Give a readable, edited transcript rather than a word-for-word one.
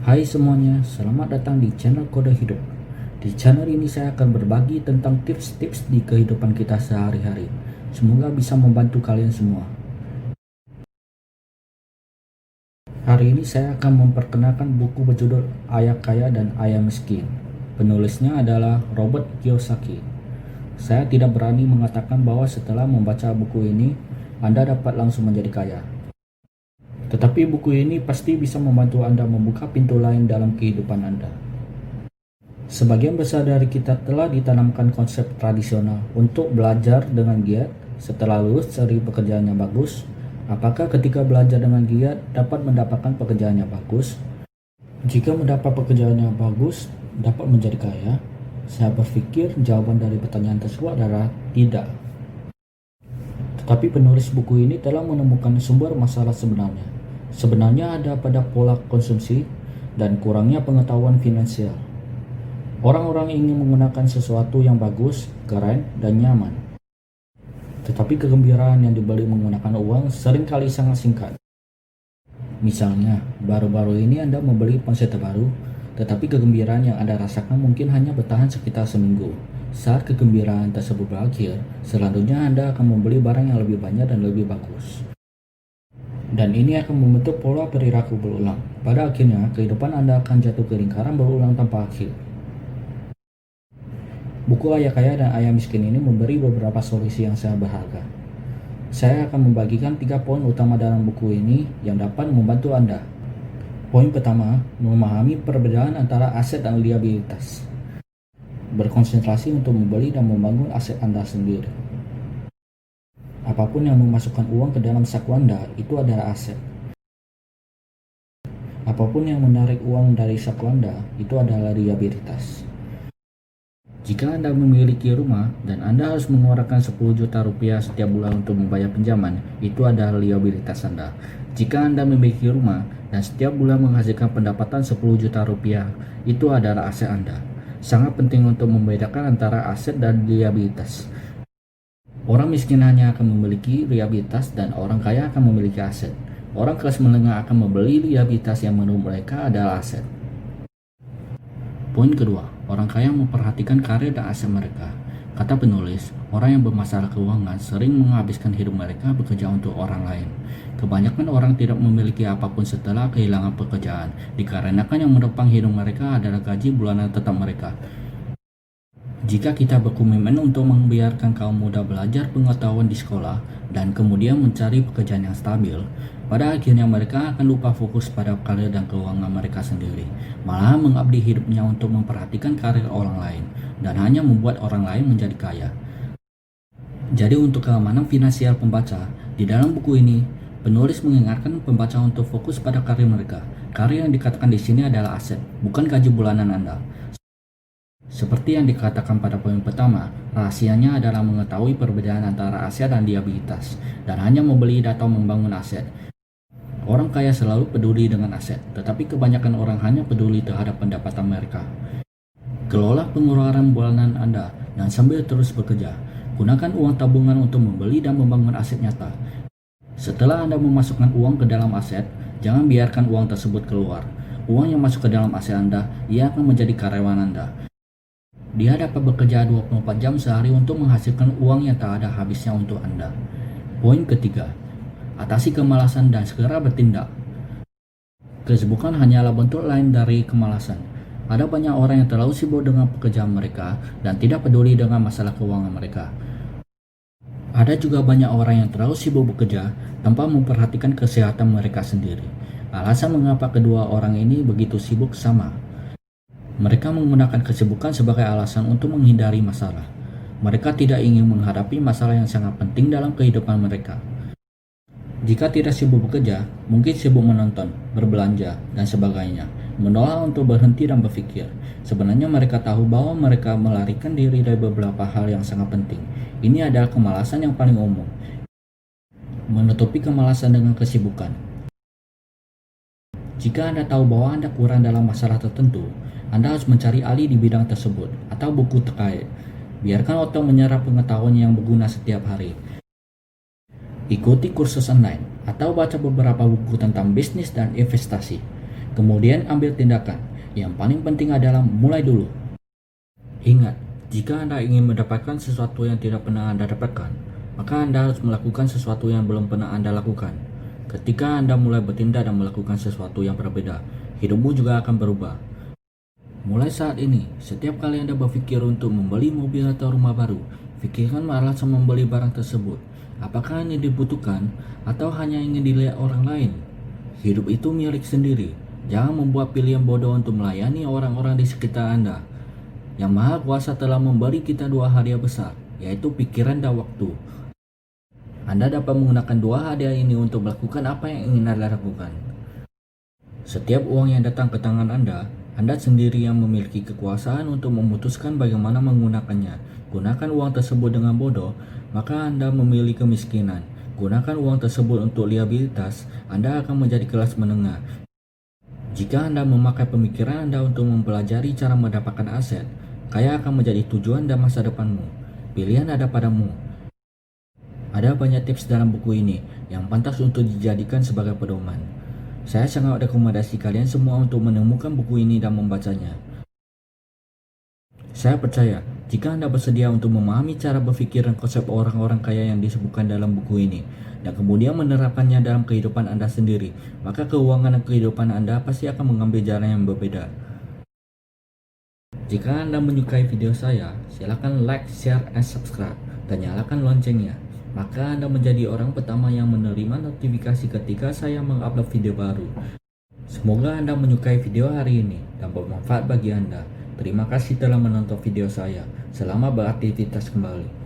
Hai semuanya, selamat datang di channel Kode Hidup. Di channel ini saya akan berbagi tentang tips-tips di kehidupan kita sehari-hari. Semoga bisa membantu kalian semua. Hari ini saya akan memperkenalkan buku berjudul Ayah Kaya dan Ayah Miskin. Penulisnya adalah Robert Kiyosaki. Saya tidak berani mengatakan bahwa setelah membaca buku ini, Anda dapat langsung menjadi kaya. Tetapi buku ini pasti bisa membantu Anda membuka pintu lain dalam kehidupan Anda. Sebagian besar dari kita telah ditanamkan konsep tradisional untuk belajar dengan giat setelah lulus cari pekerjaan yang bagus. Apakah ketika belajar dengan giat dapat mendapatkan pekerjaan yang bagus? Jika mendapat pekerjaan yang bagus, dapat menjadi kaya? Saya berpikir jawaban dari pertanyaan tersebut adalah tidak. Tetapi penulis buku ini telah menemukan sumber masalah sebenarnya. Sebenarnya ada pada pola konsumsi dan kurangnya pengetahuan finansial. Orang-orang ingin menggunakan sesuatu yang bagus, keren, dan nyaman. Tetapi kegembiraan yang dibeli menggunakan uang seringkali sangat singkat. Misalnya, baru-baru ini Anda membeli ponsel terbaru, tetapi kegembiraan yang Anda rasakan mungkin hanya bertahan sekitar seminggu. Saat kegembiraan tersebut berakhir, selanjutnya Anda akan membeli barang yang lebih banyak dan lebih bagus. Dan ini akan membentuk pola perilaku berulang. Pada akhirnya, kehidupan Anda akan jatuh ke lingkaran berulang tanpa akhir. Buku Ayah Kaya dan Ayah Miskin ini memberi beberapa solusi yang sangat berharga. Saya akan membagikan 3 poin utama dalam buku ini yang dapat membantu Anda. Poin pertama, memahami perbedaan antara aset dan liabilitas. Berkonsentrasi untuk membeli dan membangun aset Anda sendiri. Apapun yang memasukkan uang ke dalam saku Anda, itu adalah aset. Apapun yang menarik uang dari saku Anda, itu adalah liabilitas. Jika Anda memiliki rumah dan Anda harus mengeluarkan 10 juta rupiah setiap bulan untuk membayar pinjaman, itu adalah liabilitas Anda. Jika Anda memiliki rumah dan setiap bulan menghasilkan pendapatan 10 juta rupiah, itu adalah aset Anda. Sangat penting untuk membedakan antara aset dan liabilitas. Orang miskin hanya akan memiliki liabilitas dan orang kaya akan memiliki aset. Orang kelas menengah akan membeli liabilitas yang menurut mereka adalah aset. Poin kedua, orang kaya memperhatikan karir dan aset mereka. Kata penulis, orang yang bermasalah keuangan sering menghabiskan hidup mereka bekerja untuk orang lain. Kebanyakan orang tidak memiliki apapun setelah kehilangan pekerjaan, dikarenakan yang menopang hidup mereka adalah gaji bulanan tetap mereka. Jika kita berkomitmen untuk membiarkan kaum muda belajar pengetahuan di sekolah dan kemudian mencari pekerjaan yang stabil, pada akhirnya mereka akan lupa fokus pada karir dan keuangan mereka sendiri, malah mengabdi hidupnya untuk memperhatikan karir orang lain dan hanya membuat orang lain menjadi kaya. Jadi untuk keamanan finansial pembaca, di dalam buku ini, penulis mengingatkan pembaca untuk fokus pada karir mereka. Karir yang dikatakan di sini adalah aset, bukan gaji bulanan Anda. Seperti yang dikatakan pada poin pertama, rahasianya adalah mengetahui perbedaan antara aset dan liabilitas, dan hanya membeli atau membangun aset. Orang kaya selalu peduli dengan aset, tetapi kebanyakan orang hanya peduli terhadap pendapatan mereka. Kelola pengeluaran bulanan Anda dan sambil terus bekerja, gunakan uang tabungan untuk membeli dan membangun aset nyata. Setelah Anda memasukkan uang ke dalam aset, jangan biarkan uang tersebut keluar. Uang yang masuk ke dalam aset Anda, ia akan menjadi karyawan Anda. Dia dapat bekerja 24 jam sehari untuk menghasilkan uang yang tak ada habisnya untuk Anda. Poin ketiga, atasi kemalasan dan segera bertindak. Kesibukan hanyalah bentuk lain dari kemalasan. Ada banyak orang yang terlalu sibuk dengan pekerjaan mereka dan tidak peduli dengan masalah keuangan mereka. Ada juga banyak orang yang terlalu sibuk bekerja tanpa memperhatikan kesehatan mereka sendiri. Alasan mengapa kedua orang ini begitu sibuk sama. Mereka menggunakan kesibukan sebagai alasan untuk menghindari masalah. Mereka tidak ingin menghadapi masalah yang sangat penting dalam kehidupan mereka. Jika tidak sibuk bekerja, mungkin sibuk menonton, berbelanja, dan sebagainya. Menolak untuk berhenti dan berpikir. Sebenarnya mereka tahu bahwa mereka melarikan diri dari beberapa hal yang sangat penting. Ini adalah kemalasan yang paling umum. Menutupi kemalasan dengan kesibukan. Jika Anda tahu bahwa Anda kurang dalam masalah tertentu, Anda harus mencari ahli di bidang tersebut atau buku terkait. Biarkan otak menyerap pengetahuan yang berguna setiap hari. Ikuti kursus online atau baca beberapa buku tentang bisnis dan investasi. Kemudian ambil tindakan. Yang paling penting adalah mulai dulu. Ingat, jika Anda ingin mendapatkan sesuatu yang tidak pernah Anda dapatkan, maka Anda harus melakukan sesuatu yang belum pernah Anda lakukan. Ketika Anda mulai bertindak dan melakukan sesuatu yang berbeda, hidupmu juga akan berubah. Mulai saat ini, setiap kali Anda berpikir untuk membeli mobil atau rumah baru, pikirkan alasan membeli barang tersebut. Apakah ini dibutuhkan atau hanya ingin dilihat orang lain? Hidup itu milik sendiri. Jangan membuat pilihan bodoh untuk melayani orang-orang di sekitar Anda. Yang Maha Kuasa telah memberi kita dua hadiah besar, yaitu pikiran dan waktu. Anda dapat menggunakan dua hadiah ini untuk melakukan apa yang ingin Anda lakukan. Setiap uang yang datang ke tangan Anda sendiri yang memiliki kekuasaan untuk memutuskan bagaimana menggunakannya. Gunakan uang tersebut dengan bodoh, maka Anda memiliki kemiskinan. Gunakan uang tersebut untuk liabilitas, Anda akan menjadi kelas menengah. Jika Anda memakai pemikiran Anda untuk mempelajari cara mendapatkan aset, kaya akan menjadi tujuan dan masa depanmu. Pilihan ada padamu. Ada banyak tips dalam buku ini yang pantas untuk dijadikan sebagai pedoman. Saya sangat rekomendasi kalian semua untuk menemukan buku ini dan membacanya. Saya percaya, jika Anda bersedia untuk memahami cara berpikir dan konsep orang-orang kaya yang disebutkan dalam buku ini, dan kemudian menerapkannya dalam kehidupan Anda sendiri, maka keuangan dan kehidupan Anda pasti akan mengambil jalan yang berbeda. Jika Anda menyukai video saya, silakan like, share, and subscribe, dan nyalakan loncengnya. Maka Anda menjadi orang pertama yang menerima notifikasi ketika saya mengupload video baru. Semoga Anda menyukai video hari ini dan bermanfaat bagi Anda. Terima kasih telah menonton video saya. Selamat beraktivitas kembali.